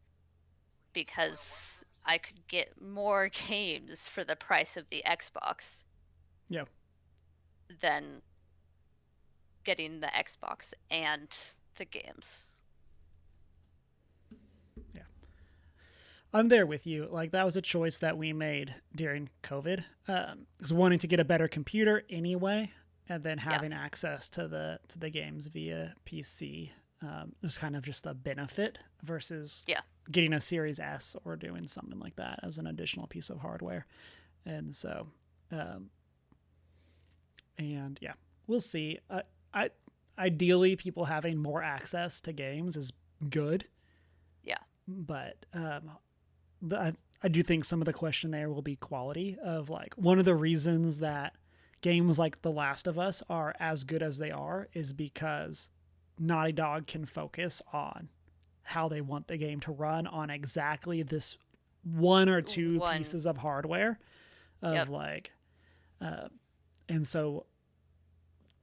because I could get more games for the price of the Xbox. Yeah. Than getting the Xbox and the games. Yeah. I'm there with you. Like, that was a choice that we made during COVID. Because wanting to get a better computer anyway, and then having access to the games via PC is kind of just a benefit versus getting a Series S or doing something like that as an additional piece of hardware. And so, and yeah, we'll see. Ideally, people having more access to games is good. Yeah. But I do think some of the question there will be quality of, like, one of the reasons that games like The Last of Us are as good as they are is because Naughty Dog can focus on how they want the game to run on exactly this one or two pieces of hardware of and so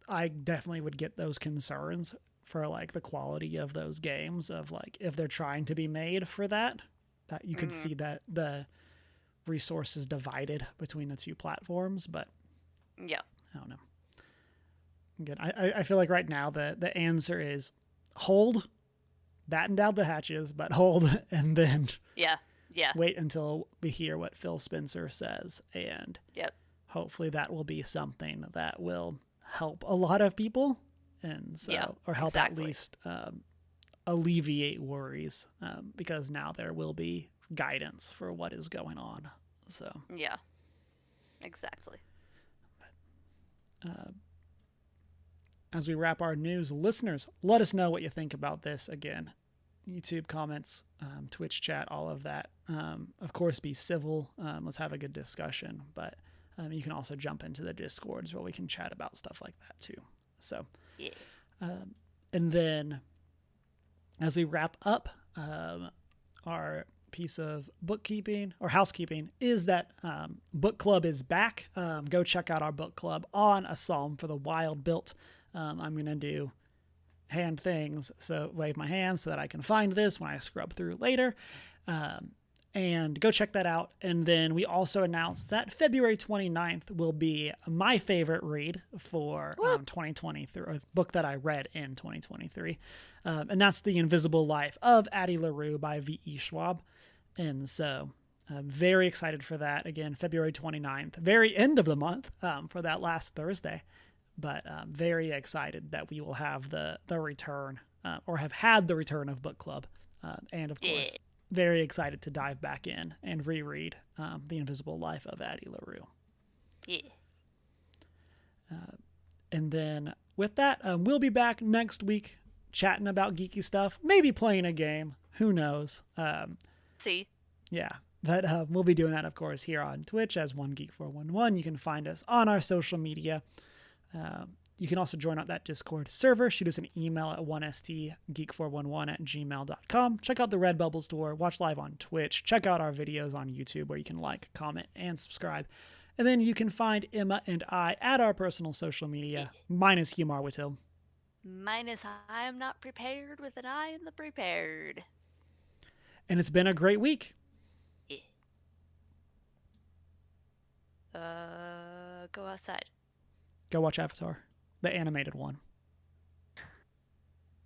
I definitely would get those concerns for, like, the quality of those games of, like, if they're trying to be made for that you could see that the resources divided between the two platforms. But I don't know. Again, I feel like right now the answer is hold, batten down the hatches, but hold, and then wait until we hear what Phil Spencer says, and hopefully that will be something that will help a lot of people, and so or help at least alleviate worries, because now there will be guidance for what is going on. So Yeah, exactly. as we wrap our news, listeners, let us know what you think about this. Again, YouTube comments, Twitch chat, all of that. Of course, be civil. Let's have a good discussion. But you can also jump into the Discords where we can chat about stuff like that too. So, Yeah. and then as we wrap up, our piece of bookkeeping or housekeeping is that book club is back. Go check out our book club on A Psalm for the Wild built. I'm going to do hand things, so wave my hands so that I can find this when I scrub through later. And go check that out. And then we also announced that February 29th will be my favorite read for 2023, a book that I read in 2023. And that's The Invisible Life of Addie LaRue by V.E. Schwab. And so I'm very excited for that. Again, February 29th, very end of the month, for that last Thursday. But very excited that we will have the return, or have had the return of book club. And of course, very excited to dive back in and reread The Invisible Life of Addie LaRue. Yeah. And then with that, we'll be back next week chatting about geeky stuff, maybe playing a game. Who knows? See? Yeah. But we'll be doing that, of course, here on Twitch as OneGeek411. You can find us on our social media. You can also join out that Discord server. Shoot us an email at 1stgeek411@gmail.com. Check out the Redbubble store. Watch live on Twitch. Check out our videos on YouTube where you can like, comment, and subscribe. And then you can find Emma and I at our personal social media, minus Hugh Marwitil. Minus I am not prepared with an eye in the prepared. And it's been a great week. Yeah. Go outside. Go watch Avatar, the animated one.